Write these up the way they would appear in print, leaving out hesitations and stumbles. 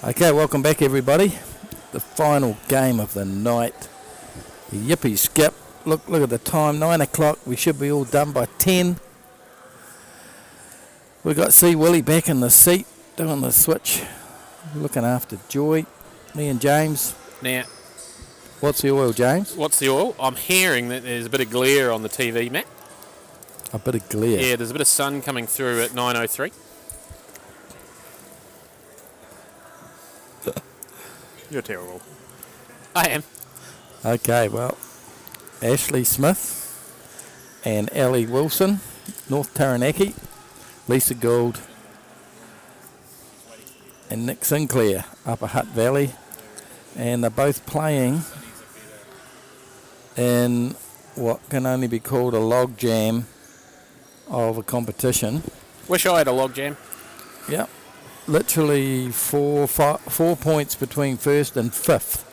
Okay, welcome back everybody. The final game of the night. Yippee skip. Look at the time, 9 o'clock. We should be all done by 10. We've got C. Willie back in the seat, doing the switch, looking after Joy. Me and James. Now, what's the oil, James? What's the oil? I'm hearing that there's a bit of glare on the TV, Matt. A bit of glare? Yeah, there's a bit of sun coming through at 9:03. You're terrible. I am. Okay, well, Ashley Smith and Ellie Wilson, North Taranaki, Lisa Gould and Nick Sinclair, Upper Hutt Valley, and they're both playing in what can only be called a log jam of a competition. Wish I had a log jam. Yep. Literally four points between first and fifth.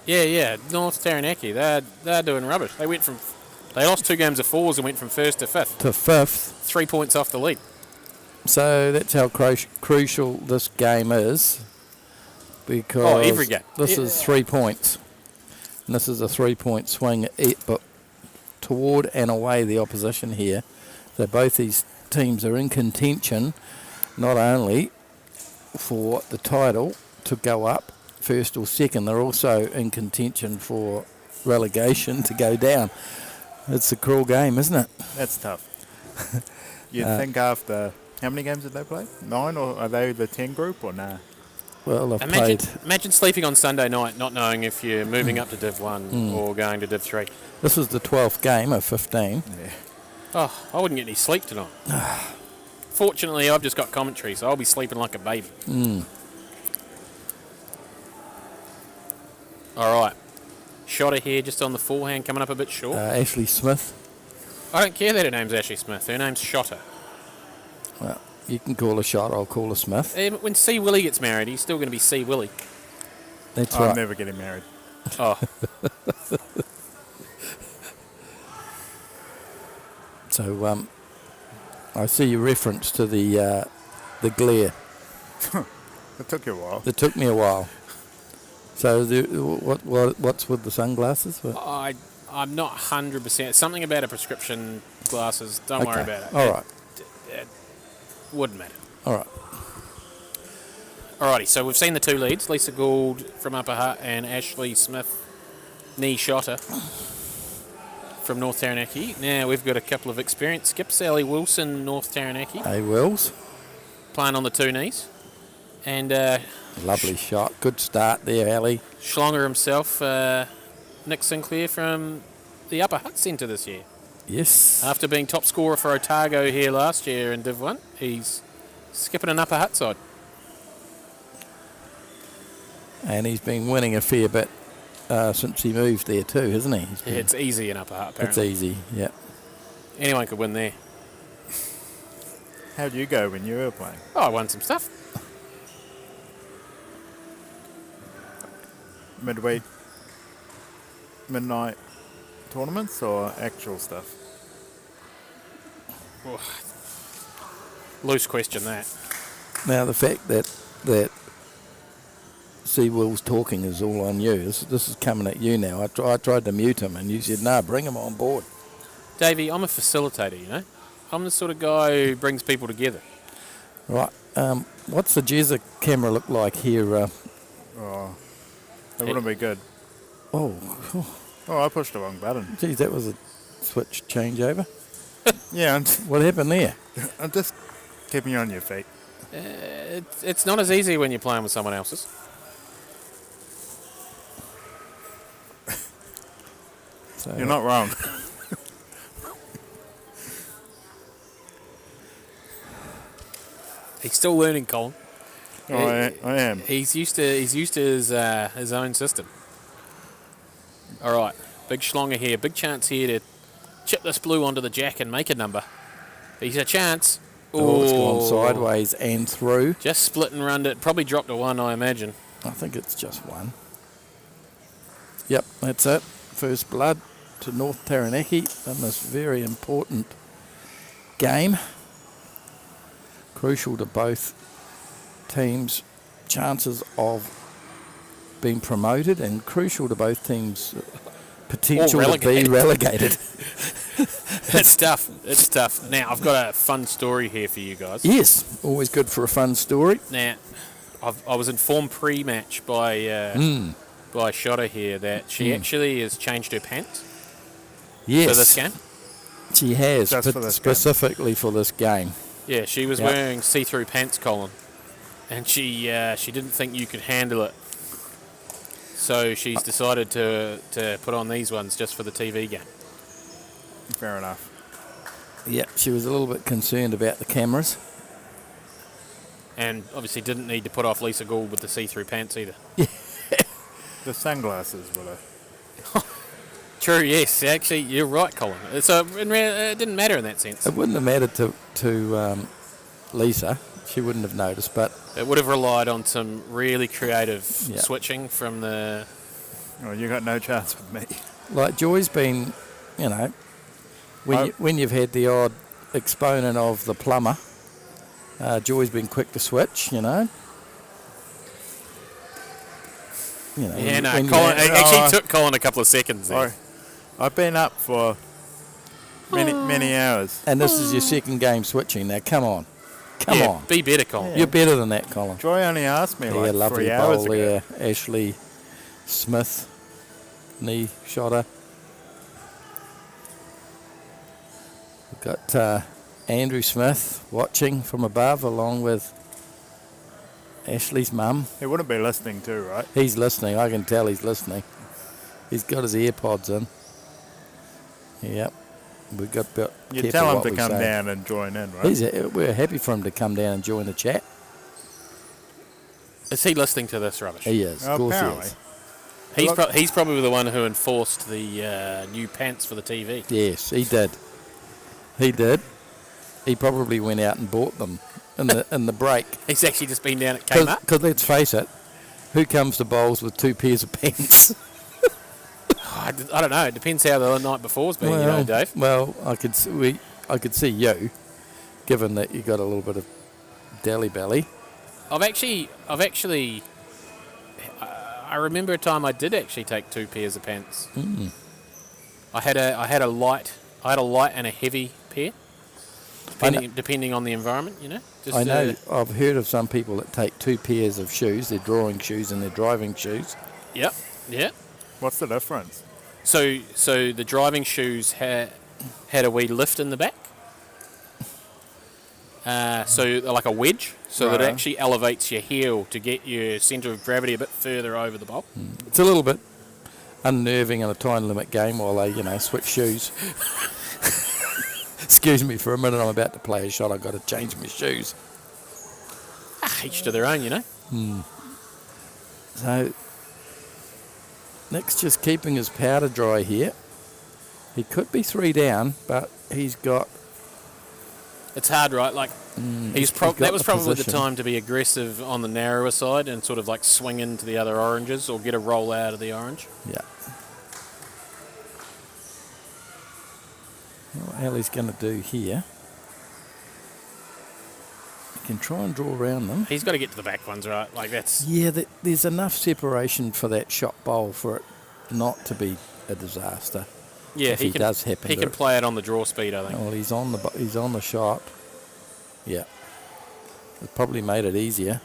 Yeah. North Taranaki, they're doing rubbish. They lost 2 games of fours and went from first to fifth. 3 points off the lead. So that's how crucial this game is. Because every game. This is 3 points. And this is a 3-point swing, but toward and away the opposition here. So both these teams are in contention, not only for the title to go up first or second, they're also in contention for relegation to go down. It's a cruel game, isn't it? That's tough. You'd think after, how many games did they play? 9, or are they the 10 group or nah? Well, I've played. Imagine sleeping on Sunday night not knowing if you're moving up to Div 1 or going to Div 3. This was the 12th game of 15. Yeah. Oh, I wouldn't get any sleep tonight. Fortunately, I've just got commentary, so I'll be sleeping like a baby. All right. Shotter here just on the forehand, coming up a bit short. Ashley Smith. I don't care that her name's Ashley Smith. Her name's Shotter. Well, you can call her Shot, I'll call her Smith. When C. Willie gets married, he's still going to be C. Willie. That's I'm right. never getting married. Oh. So, I see your reference to the glare. It took you a while. It took me a while. So, what's with the sunglasses? I'm not 100%. Something about a prescription glasses. Don't worry about it. All right. It wouldn't matter. All right. Alrighty, so we've seen the 2 leads, Lisa Gould from Upper Hutt and Ashley Smith, knee shotter from North Taranaki. Now we've got a couple of experienced skips, Ellie Wilson, North Taranaki. Hey, Wills. Playing on the 2 knees. And lovely shot. Good start there, Ellie. Schlonger himself, Nick Sinclair from the Upper Hutt Centre this year. Yes. After being top scorer for Otago here last year in Div 1, he's skipping an Upper Hutt side. And he's been winning a fair bit since he moved there too, hasn't he? Yeah, it's easy in Upper Hutt, apparently. It's easy, yeah. Anyone could win there. How'd you go when you were playing? Oh, I won some stuff. Midweek, midnight tournaments or actual stuff? Oh, loose question, that. Now, the fact that C. Will's talking is all on you. This is coming at you now. I tried to mute him and you said, no, bring him on board. Davey, I'm a facilitator, you know. I'm the sort of guy who brings people together. Right. What's the Jezza camera look like here? It wouldn't be good. Oh, I pushed the wrong button. geez, that was a switch changeover. Yeah, What happened there? I'm just keeping you on your feet. It's not as easy when you're playing with someone else's. So, You're not wrong. He's still learning, Colin. I am. He's used to his own system. All right, big schlonger here. Big chance here to chip this blue onto the jack and make a number. He's a chance. Oh, it's gone sideways and through. Just split and run it. Probably dropped a 1, I imagine. I think it's just 1. Yep, that's it. First blood to North Taranaki in this very important game. Crucial to both teams chances of being promoted, and crucial to both teams' potential to be relegated. It's tough. It's tough. Now, I've got a fun story here for you guys. Yes, always good for a fun story. Now, I was informed pre-match by Shotta here that she actually has changed her pants Yes, for this game. she has, Just for this specifically for this game. Yeah, she was wearing see-through pants, Colin, and she didn't think you could handle it. So she's decided to put on these ones just for the TV game. Fair enough. Yeah, she was a little bit concerned about the cameras. And obviously didn't need to put off Lisa Gould with the see-through pants either. The sunglasses were the... True, yes. Actually, you're right, Colin. So it didn't matter in that sense. It wouldn't have mattered to Lisa. She wouldn't have noticed, but... It would have relied on some really creative switching from the... Oh, you got no chance with me. Like Joy's been, you know, when you've had the odd exponent of the plumber, Joy's been quick to switch, you know. Yeah, no, Colin, it actually took Colin a couple of seconds there. I've been up for many hours. And this is your second game switching. Now, come on. Come on. Be better, Colin. Yeah. You're better than that, Colin. Joy only asked me like lovely 3 hours bowl ago. there. Ashley Smith, knee shotter. We've got Andrew Smith watching from above along with Ashley's mum. He wouldn't be listening too, right? He's listening. I can tell he's listening. He's got his AirPods in. Yep. We've got about. You tell him to come down and join in, right? We're happy for him to come down and join the chat. Is he listening to this rubbish? He is. Of course Apparently. he is. He's probably the one who enforced the new pants for the TV. Yes, he did. He did. He probably went out and bought them in the break. He's actually just been down at Kmart. Because let's face it, who comes to bowls with 2 pairs of pants? I don't know. It depends how the night before's been, you know, Dave. Well, I could see you, given that you got a little bit of deli belly. I remember a time I did actually take 2 pairs of pants. Mm. I had a light and a heavy pair, depending on the environment, you know. I know. I've heard of some people that take 2 pairs of shoes, their drawing shoes and their driving shoes. Yep. What's the difference? So the driving shoes had a wee lift in the back. So like a wedge, so that it actually elevates your heel to get your centre of gravity a bit further over the bowl. It's a little bit unnerving in a time limit game while they, switch shoes. Excuse me for a minute, I'm about to play a shot, I've got to change my shoes. Each to their own, you know. So, Nick's just keeping his powder dry here. He could be 3 down, but he's got... It's hard, right? Like that was probably the position. time to be aggressive on the narrower side and sort of like swing into the other oranges or get a roll out of the orange. Yeah. What Ali's going to do here? He can try and draw around them. He's got to get to the back ones, right? Like that's... Yeah, there's enough separation for that shot bowl for it not to be a disaster. Yeah, if he does happen. He can play it on the draw speed, I think. Well, he's on the shot. Yeah, it probably made it easier.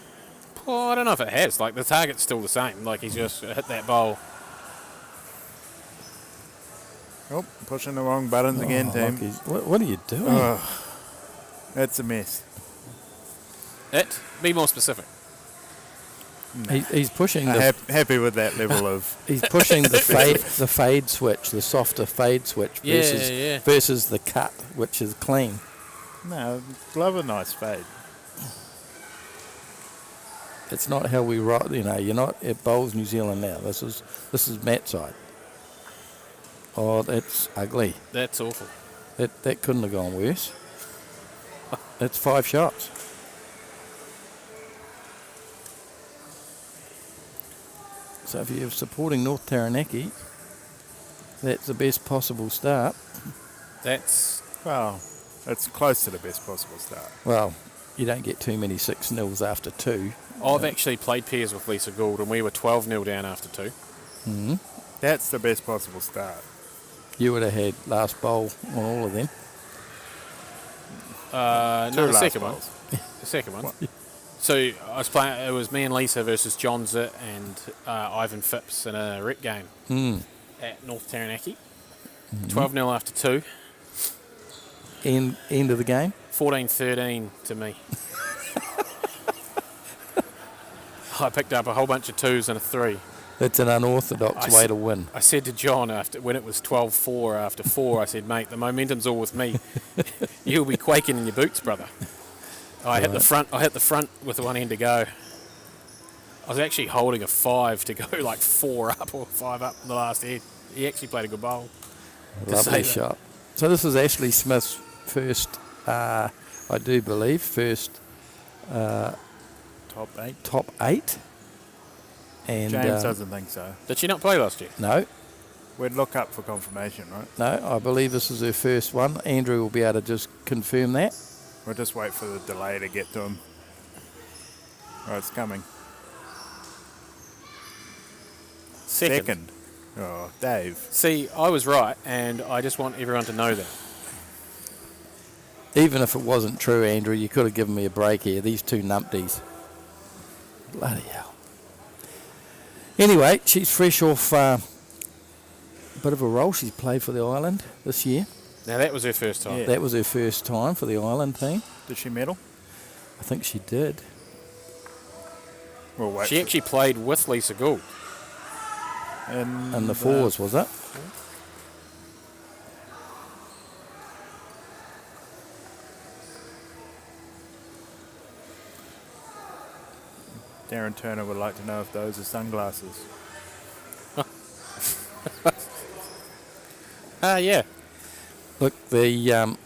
Well, I don't know if it has. Like the target's still the same. Like he's just hit that bowl. Oh, pushing the wrong buttons again, team. What are you doing? It's a mess. Be more specific. He's pushing. Happy with that level of. He's pushing the fade switch, the softer fade switch versus the cut, which is clean. No, love a nice fade. It's not how we rock. You're not at Bowls New Zealand now. This is Matt's side. Oh, that's ugly. That's awful. That couldn't have gone worse. That's 5 shots. So if you're supporting North Taranaki, that's the best possible start. Well, it's close to the best possible start. Well, you don't get too many 6-0s after 2. I've actually played pairs with Lisa Gould, and we were 12-0 down after 2. Mm. That's the best possible start. You would have had last bowl on all of them. No, Two the last second one. bowls. The second one. What? So I was playing. It was me and Lisa versus John Zitt and Ivan Phipps in a rec game at North Taranaki. 12-0 after 2. End of the game. 14-13 to me. I picked up a whole bunch of 2s and a 3. It's an unorthodox way to win. I said to John when it was 12-4 after 4, I said, mate, the momentum's all with me. You'll be quaking in your boots, brother. I hit the front with the one end to go. I was actually holding a 5 to go like 4 up or 5 up in the last head. He actually played a good bowl. Lovely shot. So this is Ashley Smith's first, I do believe, first Top 8. And James doesn't think so. Did she not play last year? No, We'd look up for confirmation, right? no, I believe this is her first one. Andrew will be able to just confirm that. We'll just wait for the delay to get to him. Oh, it's coming. Second. Oh, Dave. See, I was right, and I just want everyone to know that. Even if it wasn't true, Andrew, you could have given me a break here. These two numpties. Bloody hell. Anyway, she's fresh off a bit of a role. She's played for the island this year. Now, that was her first time. Yeah. That was her first time for the island team. Did she medal? I think she did. We'll wait. She actually played with Lisa Gould. In the fours, was it? Darren Turner would like to know if those are sunglasses. Yeah. Look, the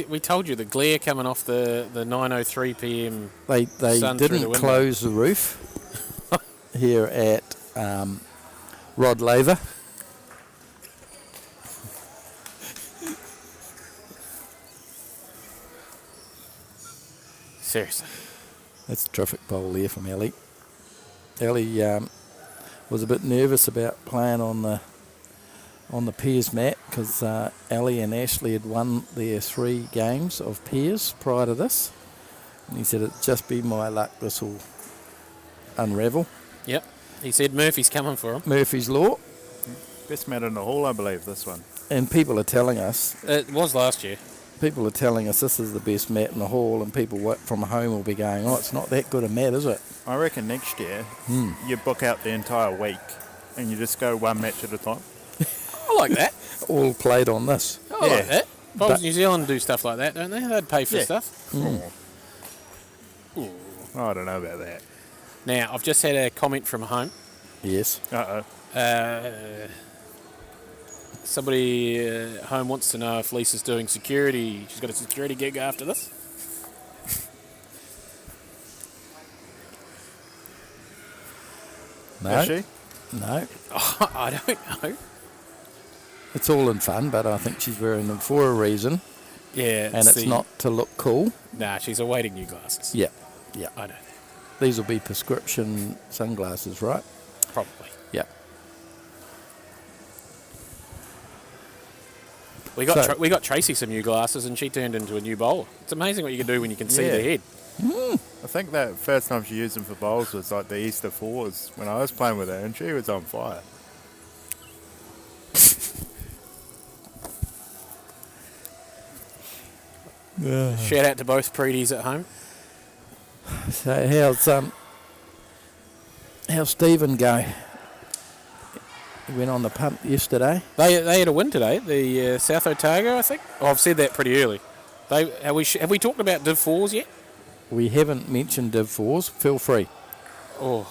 We told you the glare coming off the 9:03 p.m. they sun through the didn't window. close the roof here at Rod Laver. Seriously. That's a terrific bowl there from Ellie. Ellie was a bit nervous about playing on the pairs mat because Ellie and Ashley had won their 3 games of pairs prior to this. And he said, it'd just be my luck, this will unravel. Yep. He said Murphy's coming for him. Murphy's Law. Best mat in the hall, I believe, this one. And people are telling us, It was last year. this is the best mat in the hall, and people from home will be going, oh, it's not that good a mat, is it? I reckon next year you book out the entire week and you just go one match at a time. I like that. All played on this. I like that. Bowls New Zealand do stuff like that, don't they? They'd pay for Yeah. stuff. Oh, I don't know about that. Now, I've just had a comment from home. Yes. Somebody at home wants to know if Lisa's doing security. She's got a security gig after this. No. Is she? No. Oh, I don't know. It's all in fun, but I think she's wearing them for a reason, Yeah, and it's not to look cool. Nah, she's awaiting new glasses. Yeah. Yeah. I know. These will be prescription sunglasses, right? Probably. Yeah. We got So- we got Tracy some new glasses, and she turned into a new bowler. It's amazing what you can do when you can see Yeah. their head. I think that first time she used them for bowls was like the Easter fours when I was playing with her and she was on fire. Shout out to both Preeties at home. So how's Stephen go? He went on the punt yesterday. They had a win today, the South Otago, I think. Oh, I've said that pretty early. Have we talked about Div 4s yet? We haven't mentioned Div 4s. Feel free. Oh,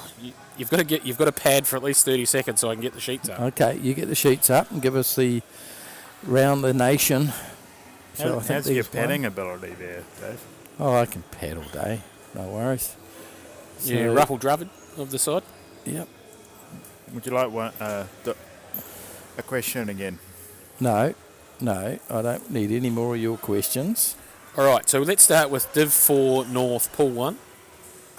you've got to pad for at least 30 seconds so I can get the sheets up. Okay, you get the sheets up and give us the round the nation. So I think How's your these padding ability there, Dave? Oh, I can pad all day. No worries. Yeah, ruffle druvid of the side. Yep. Would you like one, a question again? No, I don't need any more of your questions. All right, so let's start with Div 4 North Pool 1.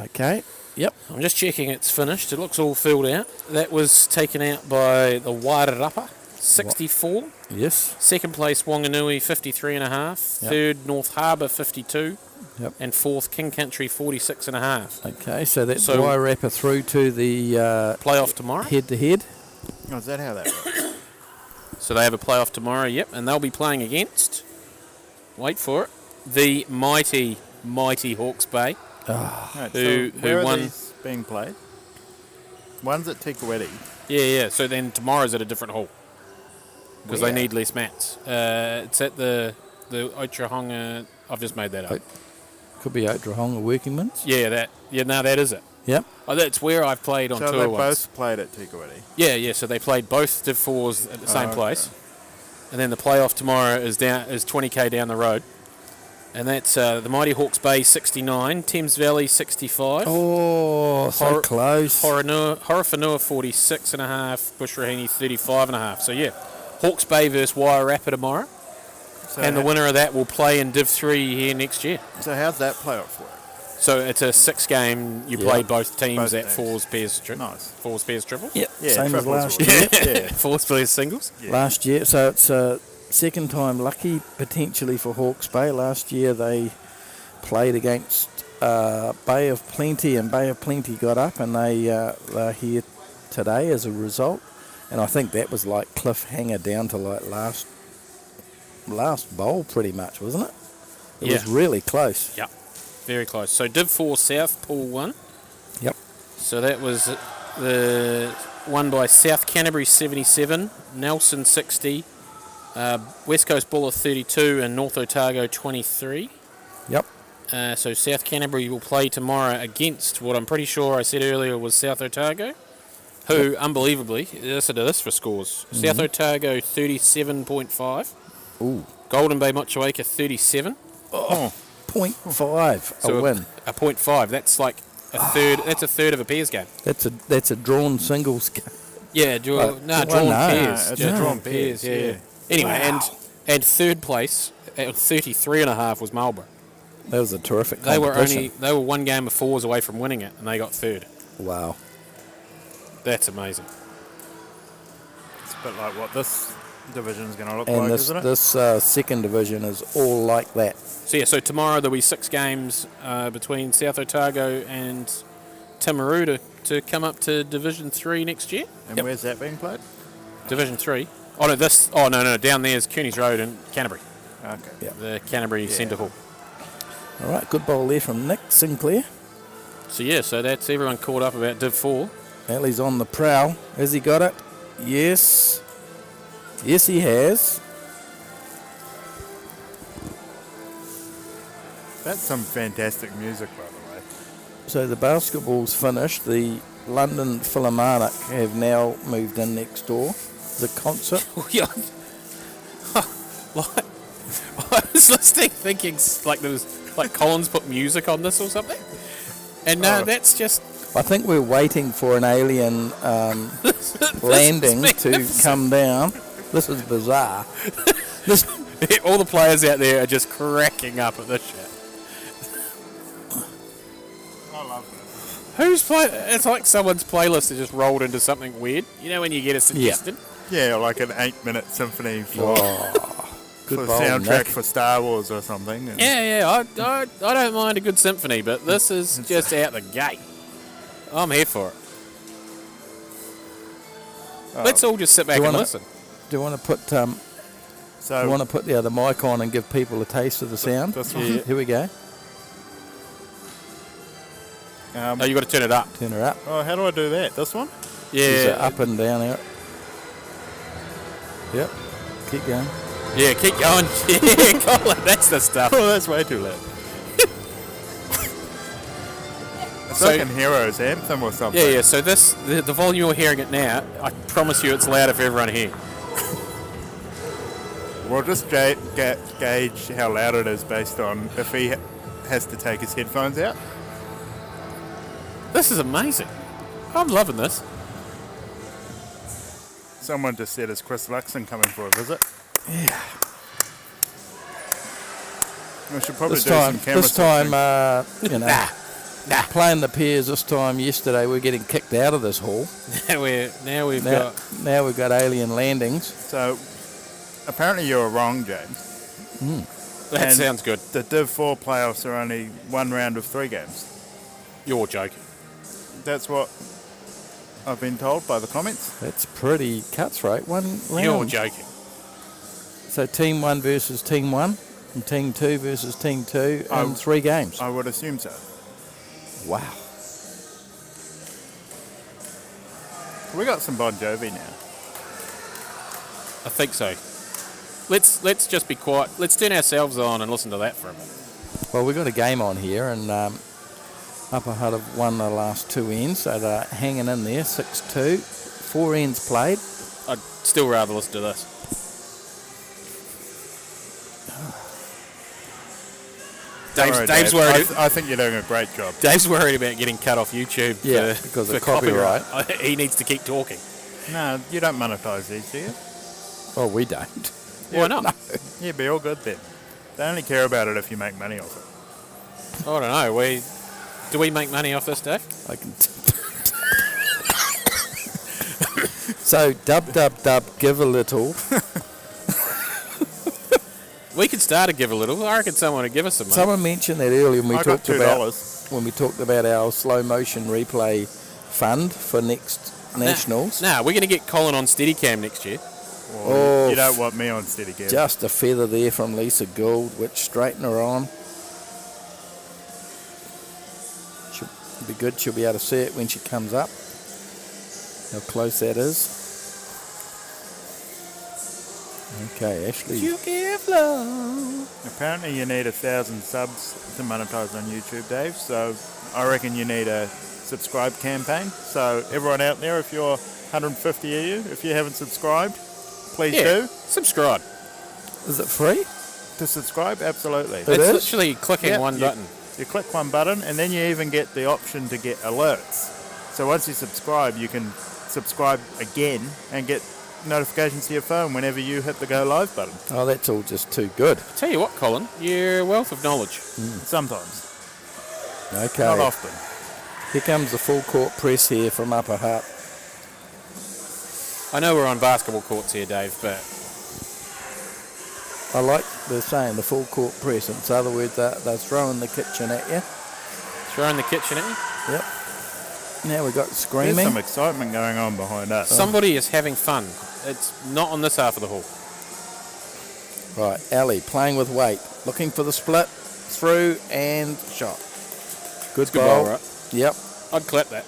Okay. Yep. I'm just checking it's finished. It looks all filled out. That was taken out by the Wairarapa, 64. Yes. Second place, Wanganui, 53.5. Yep. Third, North Harbour, 52. Yep. And fourth, King Country, 46.5. Okay, so that's So- Wairarapa through to the Playoff tomorrow. head-to-head. Oh, is that how that works? So they have a playoff tomorrow, yep, and they'll be playing against, wait for it, the mighty Hawke's Bay. Right, Who so where won- are these being played? One's at Tikawiti. Yeah, so then tomorrow's at a different hall because they Where? need less mats. It's at the Otrahonga, I've just made that up. Could be Otrahonga Working Men's. That is it. Yep. Oh, that's where I've played on So tour they once. both played at Tikawiti. Yeah, so they played both Div 4s at the same okay. place. And then the playoff tomorrow is 20k down the road. And that's the Mighty Hawke's Bay 69, Thames Valley 65, Oh, so Hor- close. Horowhenua 46.5, Bushrahini 35.5. So yeah, Hawke's Bay versus Wairarapa tomorrow. So And the winner of that will play in Div 3 here next year. So how's that playoff work? So it's a 6-game, you Yeah. play both teams Both at teams. fours, pairs, Nice. fours, pairs, triples. Yep. Yeah, Same as triples last were- year. Yeah. Fours, pairs, singles. Yeah. Last year, so it's second time lucky potentially for Hawke's Bay. Last year they played against Bay of Plenty, and Bay of Plenty got up, and they're here today as a result. And I think that was like cliffhanger down to like last bowl pretty much, wasn't it? It was Yeah. really close. Yep, very close. So Div 4 South, Pool 1. Yep. So that was the one by South Canterbury 77, Nelson 60, West Coast Buller 32, and North Otago 23. Yep. So South Canterbury will play tomorrow against what I'm pretty sure I said earlier was South Otago, who, unbelievably, listen to this for scores. South Otago 37.5, Ooh. Golden Bay Motueka 37. Oh, 0.5 So a win. A 0.5. That's like a third. That's a third of a pairs game. That's a drawn singles game. Yeah, Well, drawn no. pairs. it's Yeah, drawn pairs, yeah. Anyway, Wow. and third place at 33.5 was Marlborough. That was a terrific They competition. were one game of fours away from winning it, and they got third. Wow. That's amazing. it's a bit like what this division's going to look And like, this isn't it? second division is all like that. So tomorrow there'll be 6 games between South Otago and Timaru to come up to Division 3 next year. And where's that being played? Division 3. Oh no, down there's Kearney's Road and Canterbury. Okay. Yeah. The Canterbury Centre Hall. All right, good bowl there from Nick Sinclair. So that's everyone caught up about Div 4. Ali's on the prowl. Has he got it? Yes. Yes, he has. That's some fantastic music, by the way. So the basketball's finished. The London Philharmonic have now moved in next door. The concert. Yeah. Like, I was listening, thinking like there was like Collins put music on this or something, and no, that's just I think we're waiting for an alien landing to magnificent. come down. This is bizarre. This, all the players out there are just cracking up at this shit. I love this. Who's play? It's like someone's playlist has just rolled into something weird. You know when you get a suggestion. Yeah, like an 8-minute symphony for, good for the bowl, soundtrack Nick. for Star Wars or something. And Yeah. I don't mind a good symphony, but this is just out the gate. I'm here for it. Let's all just sit back Do you and wanna- listen. Do you want to put do So you want to put the other mic on and give people a taste of the sound? this one. Yeah. Here we go. Oh, you got to turn it up. Turn her up. Oh, how do I do that? This one? Is it Yeah. up and down here. Yep. Keep going. Yeah, keep going. Yeah, Colin, that's the stuff. Oh, that's way too loud. It's So- like in Heroes Anthem or something. Yeah. So the volume you're hearing it now, I promise you, it's louder for everyone here. We'll just gauge how loud it is based on if he has to take his headphones out. This is amazing. I'm loving this. Someone just said, is Chris Luxon coming for a visit? Yeah. We should probably This do time, some camera this time, switching. you know, Nah. playing the pairs this time yesterday. We're getting kicked out of this hall. Now we've got alien landings. So, apparently you were wrong, James. that and sounds good. The Div 4 playoffs are only one round of 3 games. You're joking. That's what I've been told by the comments. That's pretty cutthroat. One round. You're joking. So Team 1 versus Team 1, and Team 2 versus Team 2, and 3 games. I would assume so. Wow. We got some Bon Jovi now. I think so. Let's just be quiet. Let's turn ourselves on and listen to that for a minute. Well, we've got a game on here, and Upper Hutt have won the last 2 ends, so they're hanging in there, 6-2. 4 ends played. I'd still rather listen to this. Dave's worried. I think you're doing a great job. Dave's worried about getting cut off YouTube because for of copyright. He needs to keep talking. No, you don't monetize these, do you? Oh, we don't. Why not? No. Yeah, be all good then. They only care about it if you make money off it. I don't know. Do we make money off this, Dave? I can. So, dub, give a little. We could start to give a little. I reckon someone would give us some money. Someone mentioned that earlier when we I got talked about $2. Our slow motion replay fund for next nationals. Nah, we're going to get Colin on Steadicam next year. Well, you don't want me on Steadicam. Just a feather there from Lisa Gould, which straighten her on. She'll be good. She'll be able to see it when she comes up. How close that is. Okay, Ashley. You give love. Apparently you need 1,000 subs to monetize on YouTube, Dave. So I reckon you need a subscribe campaign. So everyone out there, if you're 150 of you, if you haven't subscribed, please do. Subscribe. Is it free? To subscribe, absolutely. It It's is? literally clicking one button. You click one button and then you even get the option to get alerts. So once you subscribe, you can subscribe again and get notifications to your phone whenever you hit the go live button. Oh, that's all just too good. Tell you what, Colin, you're a wealth of knowledge. Sometimes. Okay. Not often. Here comes the full court press here from Upper Hutt. I know we're on basketball courts here, Dave, but I like they're saying the full court press. In other words, they're throwing the kitchen at you. throwing the kitchen at you. Yep. Now we got There's screaming. some excitement going on behind us. Somebody is having fun. It's not on this half of the hall. Right, Ali playing with weight, looking for the split, through and shot. Good Good bowl. ball, right? Yep, I'd clap that.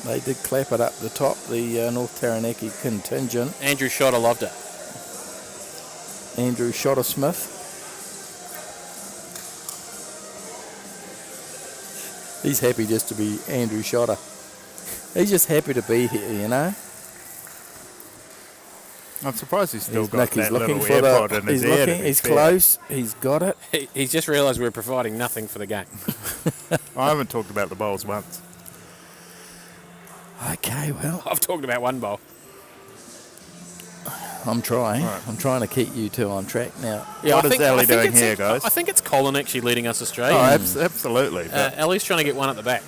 they did clap it up the top. The North Taranaki contingent. Andrew Schotter loved it. Andrew Schotter Smith. He's happy just to be Andrew Schotter. He's just happy to be here, you know. I'm surprised he's still He's got that looking little for AirPod the. in his He's ear. looking. He's close. He's got it. He's just realised we're providing nothing for the game. I haven't talked about the bowls once. Okay, well, I've talked about one bowl. I'm trying. Right. I'm trying to keep you two on track now. What I is think- Ali I think doing it's here, guys? I think it's Colin actually leading us astray. Oh, absolutely. But Ali's trying to get one at the back.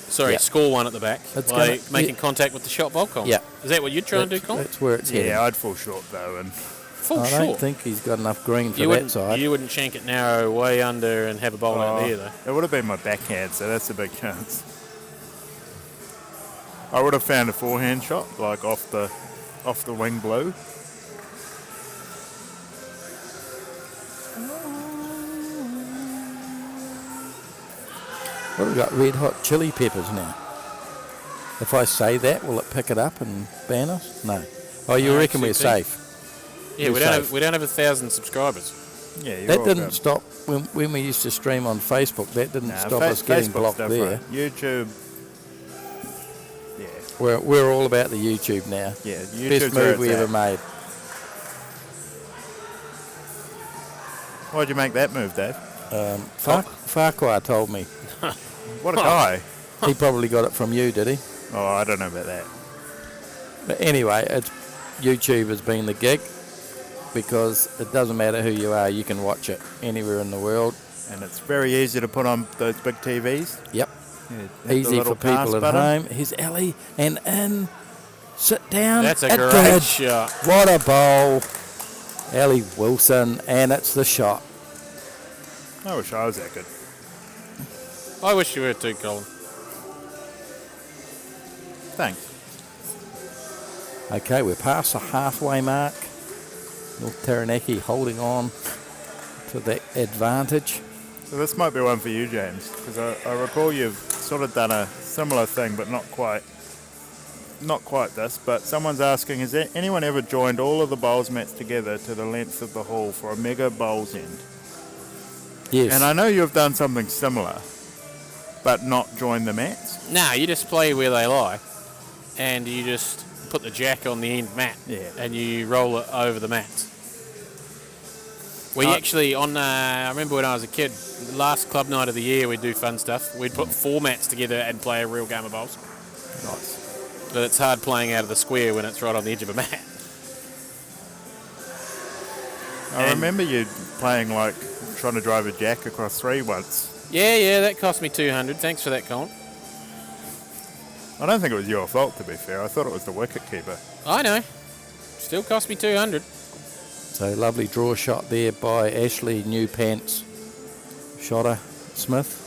Sorry, Yeah. score one at the back That's by gonna- making contact with the shot bowl, Colin. Yeah. Is that what you're trying to do, Colin? That's where it's heading. yeah, I'd fall short though. And Full I short. don't think he's got enough green for you that wouldn't, side. you wouldn't shank it narrow way under and have a bowl out there, though. it would have been my backhand, so that's a big chance. I would have found a forehand shot, like off the wing blue. What have we got? Red hot chili peppers now. If I say that, will it pick it up and ban us? No. Oh, you No, reckon we're actually, safe? Yeah, We're we don't safe. have 1,000 subscribers. Yeah, you're That all didn't good. stop when we used to stream on Facebook. That didn't Nah, stop us getting Facebook's blocked there. different. YouTube. Yeah, We're all about the YouTube now. yeah. Best YouTube's where move we it's ever at. made. Why'd you make that move, Dave? Farquhar told me. What a guy! He probably got it from you, did he? Oh, I don't know about that. But anyway, YouTube has been the gig because it doesn't matter who you are, you can watch it anywhere in the world. And it's very easy to put on those big TVs. Yep. hit the Easy little for people cast at button. home. Here's Ellie and in. Sit down. That's a It great did. shot. What a bowl. Ellie Wilson, and it's the shot. I wish I was that good. I wish you were too, Colin. Thanks. Okay, we're past the halfway mark. North Taranaki holding on to that advantage. So this might be one for you, James, because I recall you've sort of done a similar thing, but not quite this. But someone's asking, has anyone ever joined all of the bowls mats together to the length of the hall for a mega bowls end? Yes. And I know you've done something similar, but not joined the mats. Nah, you just play where they lie, and you just put the jack on the end mat, Yeah. and you roll it over the mats. We actually, I remember when I was a kid, the last club night of the year, we'd do fun stuff. We'd put 4 mats together and play a real game of bowls. Nice. But it's hard playing out of the square when it's right on the edge of a mat. I remember you playing like trying to drive a jack across 3 once. Yeah, that cost me 200. Thanks for that, Colin. I don't think it was your fault, to be fair. I thought it was the wicket keeper. I know. Still cost me 200. So lovely draw shot there by Ashley New Pants Shotter Smith.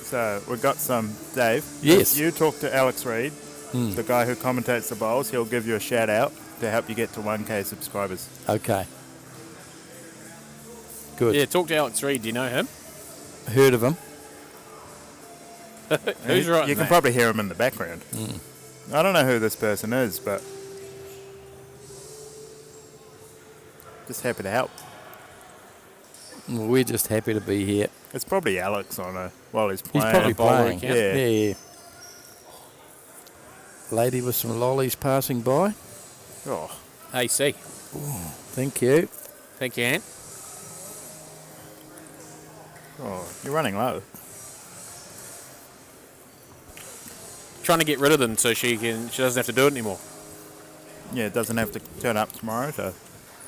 So we've got some, Dave. Yes. If you talk to Alex Reid, the guy who commentates the bowls. He'll give you a shout out to help you get to 1K subscribers. Okay. Good. Yeah, talk to Alex Reid. Do you know him? Heard of him. Who's right? You can probably hear him in the background. I don't know who this person is, but just happy to help. Well, we're just happy to be here. It's probably Alex while he's He's playing. probably bowler playing. account. Yeah. Lady with some lollies passing by. Oh, AC. Thank you. Thank you, Ant. you're running low. Trying to get rid of them so she doesn't have to do it anymore. Yeah, it doesn't have to turn up tomorrow to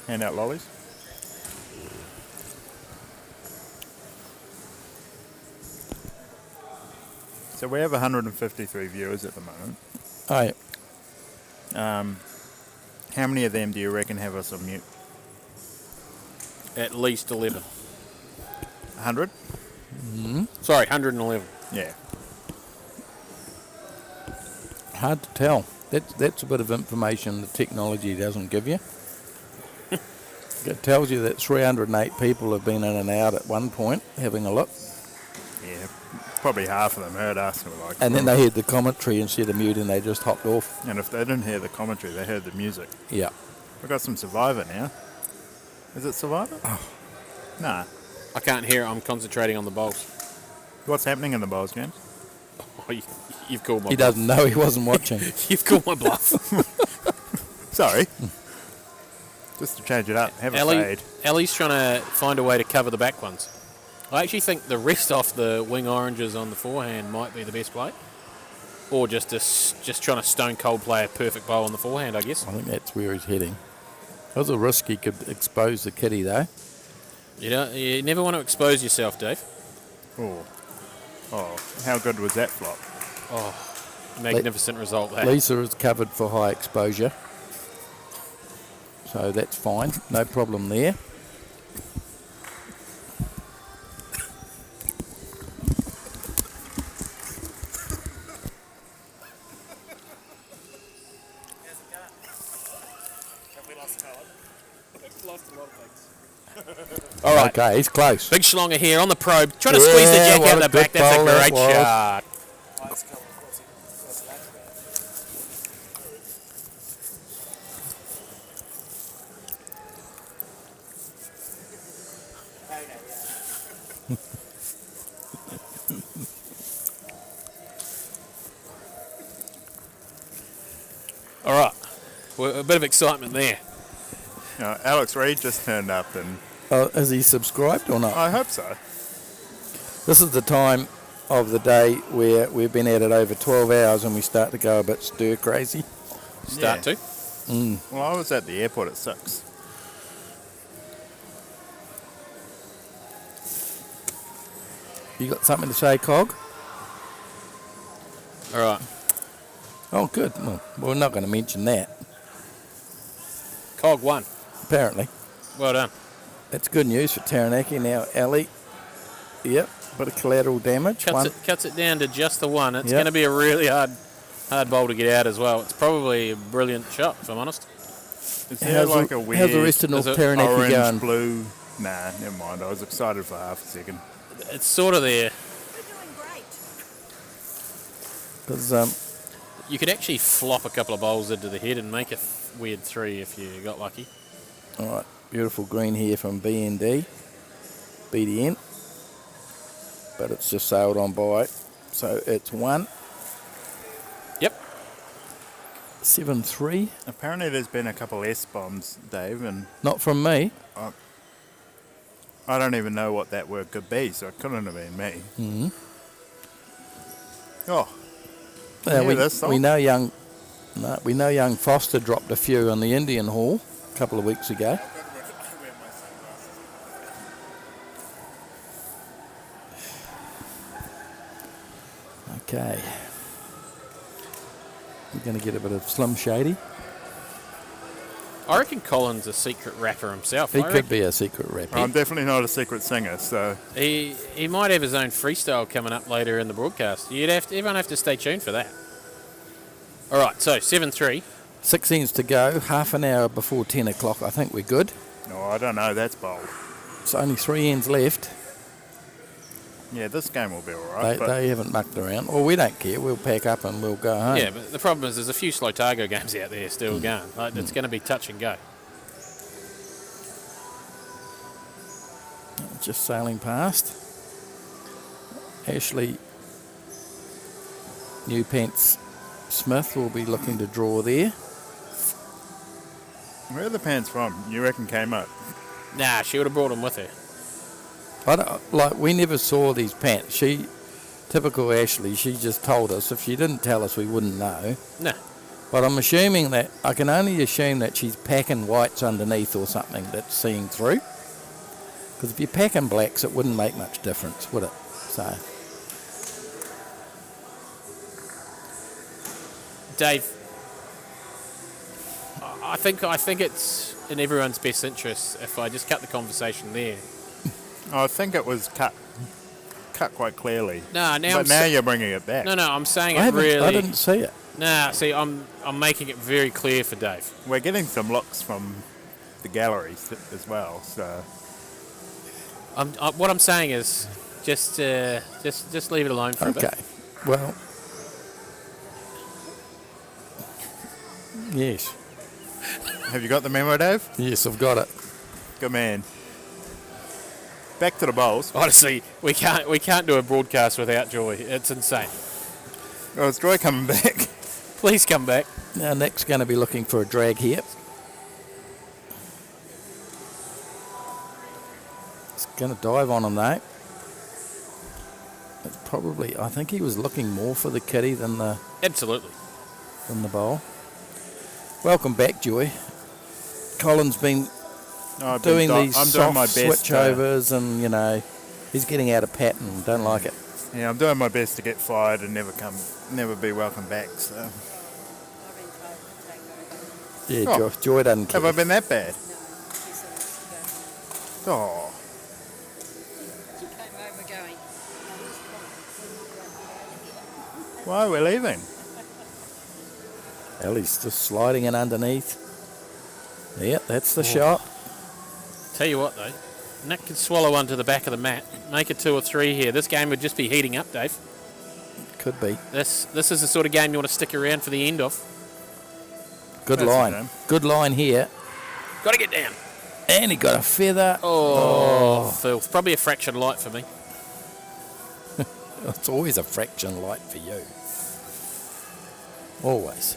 hand out lollies. So we have 153 viewers at the moment. Oh, yeah. How many of them do you reckon have us on mute? At least 11. 100? Sorry, 111. Yeah. Hard to tell. That's a bit of information the technology doesn't give you. It tells you that 308 people have been in and out at one point, having a look. Yeah. Probably half of them heard us and were like... And then they heard the commentary instead of muting, they just hopped off. And if they didn't hear the commentary, they heard the music. Yeah. We've got some Survivor now. Is it Survivor? Oh. Nah. I can't hear it. I'm concentrating on the bowls. What's happening in the bowls, James? Oh, you've called my He bluff. doesn't know, he wasn't watching. You've called my bluff. Sorry. Just to change it up. Have a fade. Ellie's trying to find a way to cover the back ones. I actually think the rest off the wing oranges on the forehand might be the best play. Or just trying to stone cold play a perfect bowl on the forehand, I guess. I think that's where he's heading. That was a risk he could expose the kitty, though. You never want to expose yourself, Dave. Oh, how good was that flop? Magnificent result there. Lisa is covered for high exposure. So that's fine. No problem there. All right. Okay, he's close. Big schlonger here on the probe. Trying to squeeze the jack what out a the back. good That's a bowl that great was. shot. All right. Well, a bit of excitement there. Alex Reid just turned up, and Is he subscribed or not? I hope so. This is the time of the day where we've been at it over 12 hours and we start to go a bit stir crazy. Start Yeah. to. Well, I was at the airport at 6. You got something to say, Cog? All right. Oh, good. Well, we're not going to mention that, Cog won. apparently. Well done. That's good news for Taranaki. Now, Ali, yep, bit of collateral damage. Cuts it down to just the one. It's Yep. going to be a really hard bowl to get out as well. It's probably a brilliant shot, if I'm honest. Is there like a weird how's the rest of North Taranaki orange, going? blue? Nah, never mind. I was excited for half a second. It's sort of there. Because You could actually flop a couple of bowls into the head and make a weird 3 if you got lucky. all right, beautiful green here from BND, BDN, but it's just sailed on by, so it's 1. Yep. 7-3. Apparently there's been a couple S-bombs, Dave, and Not from me. I don't even know what that word could be, so it couldn't have been me. Mm-hmm. Oh, Yeah, hear this song? we know young Foster dropped a few on the Indian Hall a couple of weeks ago. Okay. We're going to get a bit of Slim Shady. I reckon Colin's a secret rapper himself. He I could reckon be a secret rapper. I'm definitely not a secret singer, so he might have his own freestyle coming up later in the broadcast. Everyone have to stay tuned for that. All right, so 7-3. 16s to go, half an hour before 10 o'clock. I think we're good. no, I don't know. That's bold. It's only 3 ends left. Yeah, this game will be all right. but They haven't mucked around. Well, we don't care. We'll pack up and we'll go home. Yeah, but the problem is there's a few Slotago games out there still going. Like, it's going to be touch and go. Just sailing past. Ashley Newpants Smith will be looking to draw there. where are the pants from? You reckon came up? Nah, she would have brought them with her. We never saw these pants. Typical Ashley, she just told us. If she didn't tell us, we wouldn't know. Nah. But I can only assume that she's packing whites underneath or something that's seeing through. Because if you're packing blacks, it wouldn't make much difference, would it? So, Dave, I think it's in everyone's best interest if I just cut the conversation there. I think it was cut quite clearly. Nah, But now you're bringing it back. No, I'm saying I it really. didn't see it. Nah, see, I'm making it very clear for Dave. We're getting some looks from the galleries as well, so What I'm saying is just leave it alone for a bit. Okay. Well, yes. have you got the memo, Dave? Yes, I've got it. Good man. Back to the bowls. Honestly, we can't do a broadcast without Joy. It's insane. Oh, is Joy coming back? Please come back. Now, Nick's going to be looking for a drag here. He's going to dive on him, though. It's probably, I think he was looking more for the kitty than the Absolutely. bowl. Welcome back, Joy. Colin's been No, doing these I'm soft doing my best. switchovers and, he's getting out of pattern. Don't like it. Yeah, I'm doing my best to get fired and never be welcome back. So, Yeah, Oh. Joy doesn't care. have I been that bad? Oh, She came over going, why we're leaving? Ellie's just sliding in underneath. Yeah, that's the shot. Tell you what, though, Nick could swallow one to the back of the mat, make it 2 or 3 here. This game would just be heating up, Dave. Could be. This is the sort of game you want to stick around for the end of. Good That's line. a shame. Good line here. Got to get down. And he got a feather. Oh, filth. Probably a fraction light for me. It's always a fraction light for you. Always.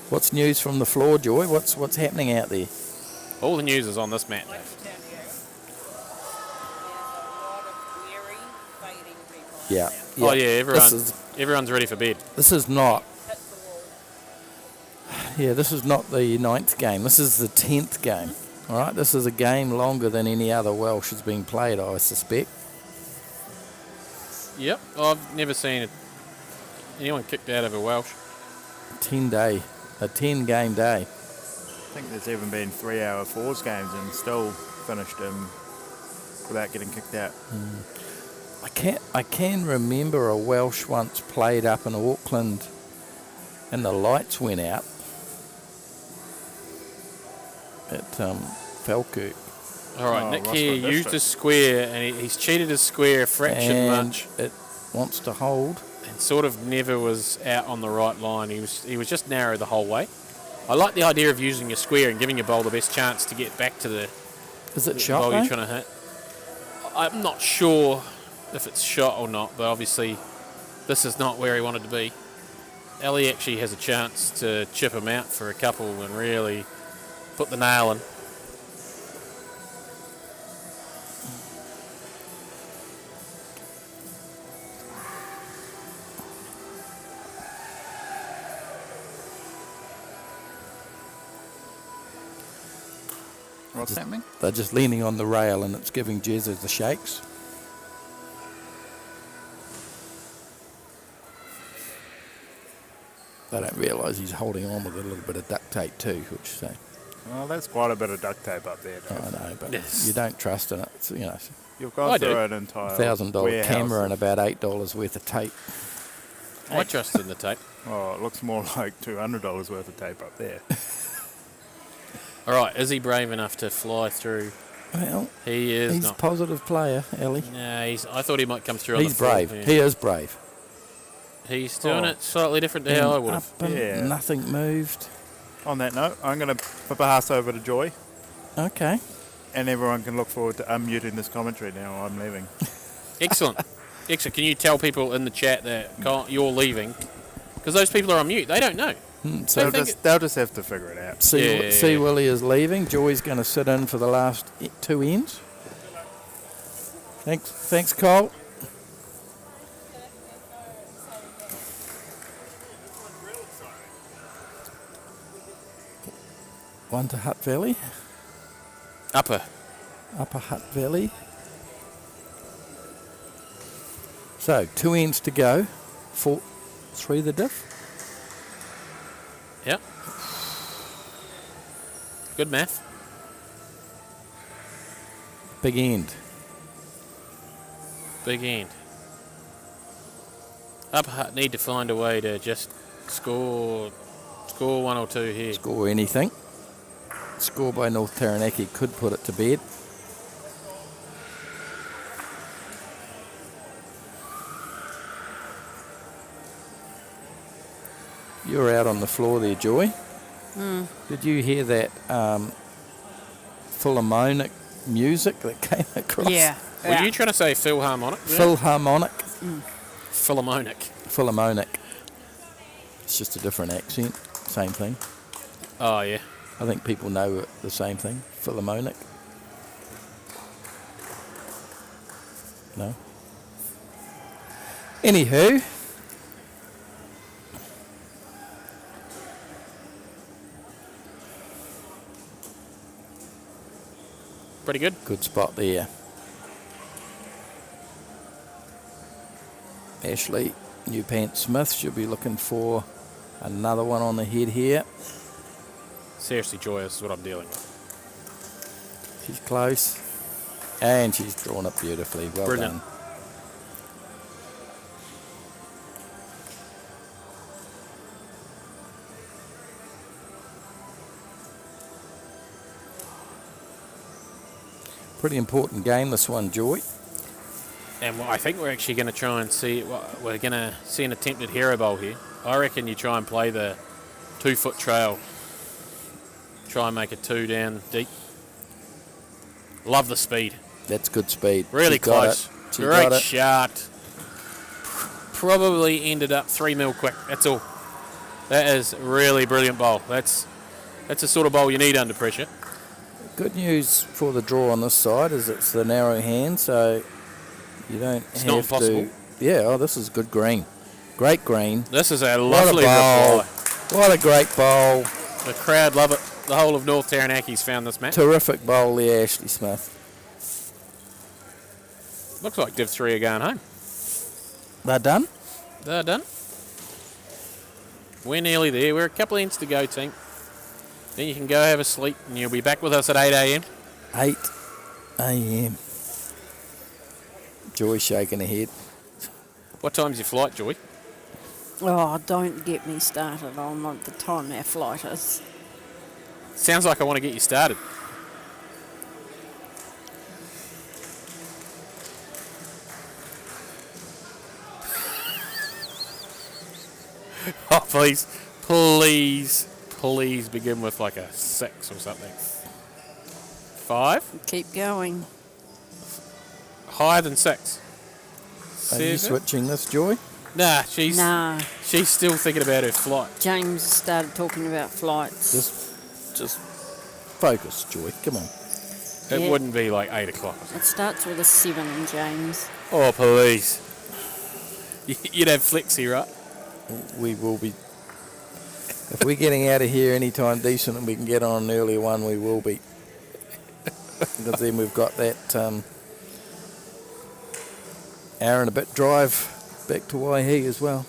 What's news from the floor, Joy? What's happening out there? All the news is on this mat, Dave. down here. There's a lot of weary, fading people. Yeah. Oh, yeah, everyone's ready for bed. This is not. Hit the wall. Yeah, this is not the 9th game. This is the 10th game All right, this is a game longer than any other Welsh has been played, I suspect. Yep, I've never seen anyone kicked out of a Welsh. 10-game day. I think there's even been 3-hour fours games and still finished without getting kicked out. I can remember a Welsh once played up in Auckland and the lights went out at Falkirk. All right, Oh, Nick Rossborough here used District. his square, and he's cheated his square a fraction And much, it wants to hold. and sort of never was out on the right line. He was just narrow the whole way. I like the idea of using your square and giving your bowl the best chance to get back to the Is it the shot, bowl you're though? trying to hit. I'm not sure if it's shot or not, but obviously this is not where he wanted to be. Ellie actually has a chance to chip him out for a couple and really put the nail in. What's happening? They're just leaning on the rail and it's giving Jesus the shakes. They don't realise he's holding on with a little bit of duct tape too, which say, Well, that's quite a bit of duct tape up there, Dave. I know, but Yes. you don't trust in it. It's, You've I gone do. through an entire $1,000 warehouse camera of- and about $8 worth of tape. I trust in the tape. Oh, it looks more like $200 worth of tape up there. All right, is he brave enough to fly through? Well, He is he's a not. positive player, Ellie. No, I thought he might come through on He's the full, brave. yeah. He is brave. He's doing Oh. it slightly different to how I And would up have. and Yeah. nothing moved. On that note, I'm going to pass over to Joy, Okay. and everyone can look forward to unmuting this commentary now. I'm leaving. Excellent. Excellent. Can you tell people in the chat that you're leaving? Because those people are on mute. They don't know. So They'll just have to figure it out. C. Willie is leaving. Joy's going to sit in for the last two ends. Thanks, Cole. One to Hutt Valley, Upper. Upper Hutt Valley. So 2 ends to go. 3 the diff. Yep. Good math. Big end. Big end. Upper Hutt need to find a way to just score 1 or 2 here. Score anything. Score by North Taranaki could put it to bed. You're out on the floor there, Joy. Did you hear that Philharmonic music that came across? Yeah. Were you trying to say Philharmonic? Philharmonic. Philharmonic. Philharmonic. It's just a different accent. Same thing. Oh, yeah. I think people know it, the same thing. Philharmonic. No. Anywho. Pretty good. Good spot there. Ashley New Pants Smith should be looking for another one on the head here. Seriously, Joy, this is what I'm dealing with. She's close. And she's drawn it beautifully. Well Brilliant. done. Pretty important game, this one, Joy. And I think we're actually going to try and see, we're going to see an attempted hero bowl here. I reckon you try and play the 2-foot trail. Try and make a 2 down deep. Love the speed. That's good speed. Really She got close. it. She Great got it. shot. Probably ended up 3 mil quick. That's all. That is really brilliant bowl. That's the sort of bowl you need under pressure. Good news for the draw on this side is it's the narrow hand, so you don't It's have not impossible. to. Yeah, oh, this is good green. Great green. This is a What a lovely bowl. reply. What a great bowl. The crowd love it. the whole of North Taranaki's found this map. Terrific bowl there, Ashley Smith. Looks like Div 3 are going home. They're done? They're done. We're nearly there. We're a couple of ends to go, team. Then you can go have a sleep and you'll be back with us at 8 a.m. 8 a.m. Joy shaking her head. What time's your flight, Joy? Oh, don't get me started on what the time our flight is. Sounds like I want to get you started. Oh, please, please, please begin with like a 6 or something. 5? Keep going. Higher than 6. Are you 7? switching this, Joy? Nah, Nah, she's still thinking about her flight. James started talking about flights. Just focus, Joy. Come on. It Yeah. wouldn't be like 8 o'clock or something. It starts with a 7, James. Oh, please. You'd have flexi, right? We will be. If we're getting out of here anytime decent and we can get on an earlier one, we will be. Because then we've got that hour and a bit drive back to Waihi as well.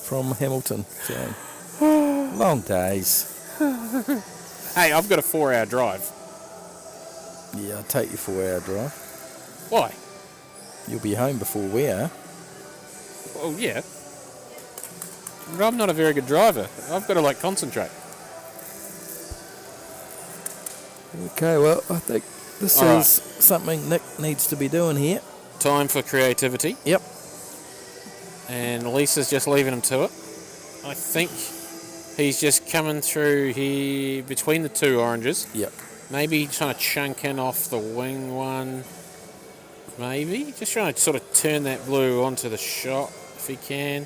From Hamilton. So long days. Hey, I've got a 4-hour drive. Yeah, I'll take your 4-hour drive. Why? You'll be home before we are. Well, yeah. But I'm not a very good driver. I've got to, like, concentrate. Okay, well, I think this All is something Nick needs to be doing here. Time for creativity. Yep. And Lisa's just leaving him to it. I think he's just coming through here between the two oranges. Yep. Maybe trying to chunk in off the wing one. Maybe. Just trying to sort of turn that blue onto the shot if he can.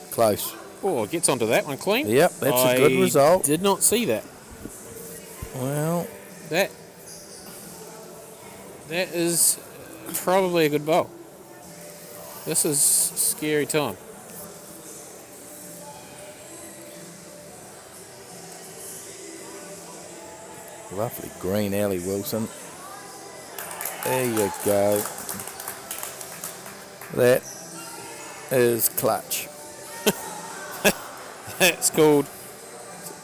Close. Oh, gets onto that one clean. Yep, that's a good result. Did not see that. Well, That is probably a good bowl. This is scary time. lovely green alley, Wilson. There you go. That is clutch. It's called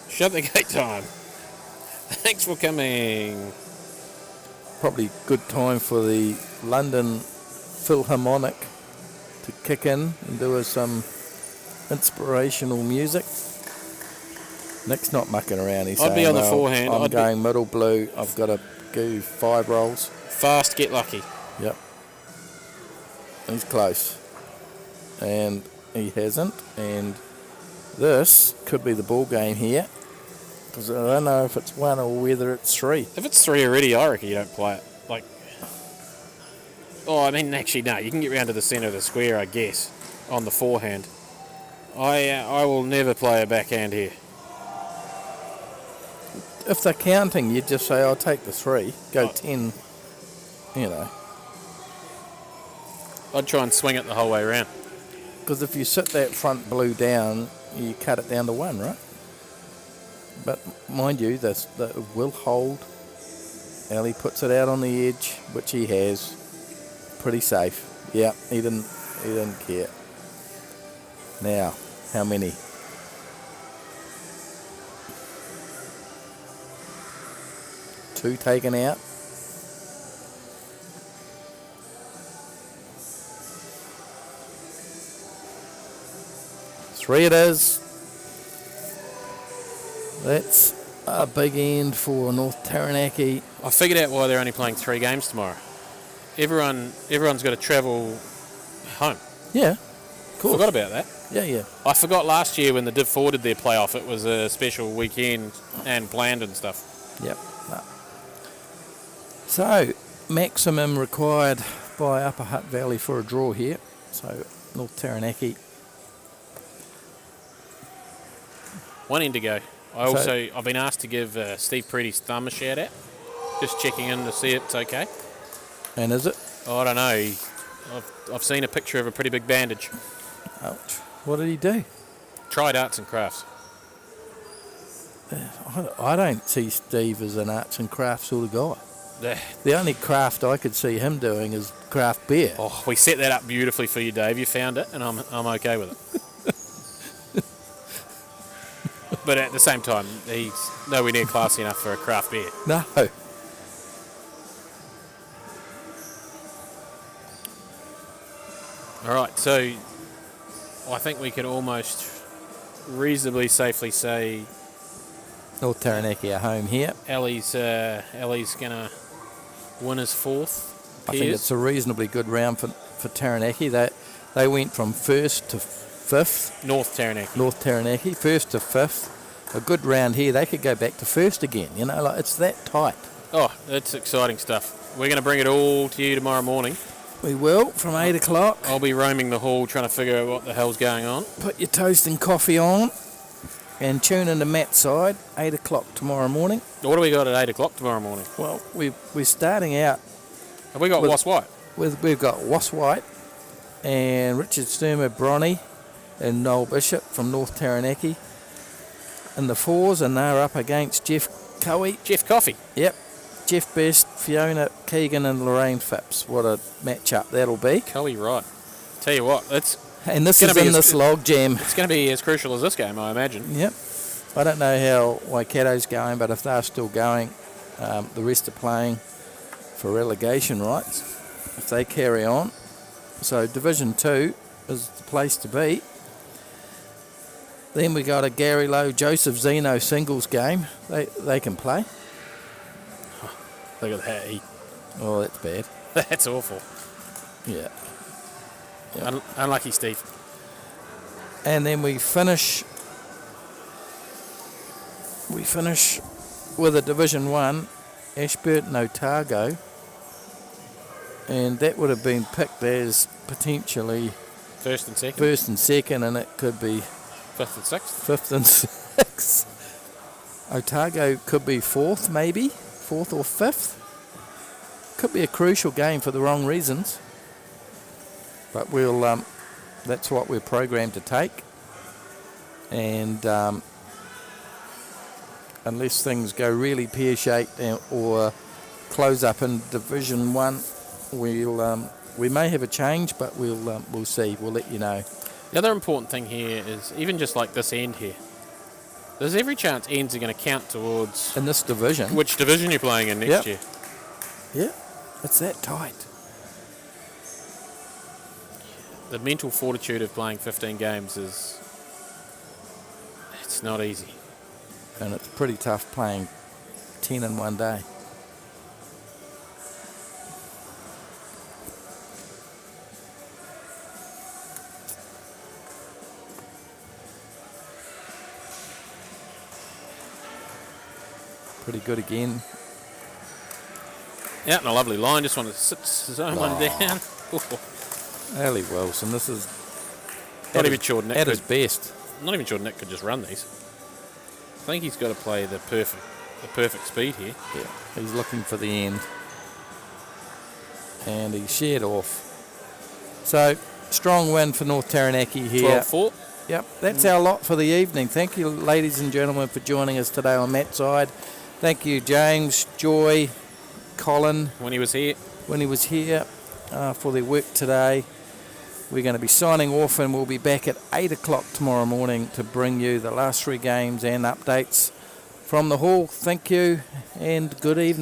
Shut the Gate Time. Thanks for coming. Probably good time for the London Philharmonic to kick in and do us some inspirational music. Nick's not mucking around. He's I'd be saying, on the well, forehand. I'm I'd be- going middle blue. I've got to do 5 rolls. Fast, get lucky. Yep. He's close. And he hasn't. And this could be the ball game here. Because I don't know if it's 1 or whether it's 3. If it's 3 already, I reckon you don't play it. Like, oh, I mean, actually, no. You can get round to the centre of the square, I guess, on the forehand. I will never play a backhand here. If they're counting, you'd just say, I'll take the 3. Go 10, you know. I'd try and swing it the whole way around. Because if you sit that front blue down, you cut it down to 1, right? But mind you, that will hold. Ali puts it out on the edge, which he has. Pretty safe. Yeah, he didn't care. Now, how many? Two taken out. Three it is. That's a big end for North Taranaki. I figured out why they're only playing 3 games tomorrow. Everyone's got to travel home. Yeah, cool. Forgot about that. Yeah. I forgot last year when the Div 4 did their playoff, it was a special weekend and planned and stuff. Yep. No. So, maximum required by Upper Hutt Valley for a draw here. So, North Taranaki. 1 end to go. I've been asked to give Steve Pretty's thumb a shout out. Just checking in to see it's okay. And is it? Oh, I don't know. I've seen a picture of a pretty big bandage. Ouch. What did he do? tried arts and crafts. I don't see Steve as an arts and crafts sort of guy. Yeah. The only craft I could see him doing is craft beer. Oh, we set that up beautifully for you, Dave. You found it, and I'm okay with it. But at the same time, he's nowhere near classy enough for a craft beer. No. All right, so I think we can almost reasonably safely say North Taranaki are home here. Ellie's gonna win his fourth. I think it's a reasonably good round for Taranaki. They went from first to fifth. North Taranaki, first to fifth. A good round here. They could go back to first again. You know, like it's that tight. Oh, that's exciting stuff. We're going to bring it all to you tomorrow morning. We will, from 8 o'clock. I'll be roaming the hall trying to figure out what the hell's going on. Put your toast and coffee on and tune into Matt's side, 8 o'clock tomorrow morning. What do we got at 8 o'clock tomorrow morning? Well, we're starting out. Have we got Was White? We've got Was White and Richard Sturmer Bronny and Noel Bishop from North Taranaki in the fours, and they're up against Jeff Cowie. Jeff Coffey. Yep. Jeff Best, Fiona Keegan and Lorraine Phipps. What a match-up that'll be. Cowie, right. Tell you what, this is in this log jam. It's going to be as crucial as this game, I imagine. Yep. I don't know how Waikato's going, but if they're still going, the rest are playing for relegation rights if they carry on. So Division 2 is the place to be. Then we got a Gary Lowe, Joseph Zeno singles game. They can play. Look at that. Oh, that's bad. That's awful. Yeah. Yep. Unlucky Steve. And then we finish with a Division 1, Ashburton Otago. And that would have been picked as potentially first and second, and it could be fifth and sixth. Otago could be fourth or fifth. Could be a crucial game for the wrong reasons, but we'll that's what we're programmed to take, and unless things go really pear-shaped or close up in Division 1, we may have a change, but we'll see. We'll let you know. The other important thing here is even just like this end here, there's every chance ends are going to count towards in this division. Which division you're playing in next year? Yeah, it's that tight. The mental fortitude of playing 15 games it's not easy. And it's pretty tough playing 10 in one day. Pretty good again. Out in a lovely line, just wanted to sit zone one down. Ali Wilson, this is not even sure Nick at his best. Not even sure Nick could just run these. I think he's got to play the perfect speed here. Yeah, he's looking for the end. And he shared off. So, strong win for North Taranaki here. 12-4. Yep, that's our lot for the evening. Thank you, ladies and gentlemen, for joining us today on Matt's side. Thank you, James, Joy, Colin. When he was here for their work today. We're going to be signing off, and we'll be back at 8 o'clock tomorrow morning to bring you the last three games and updates from the hall. Thank you and good evening.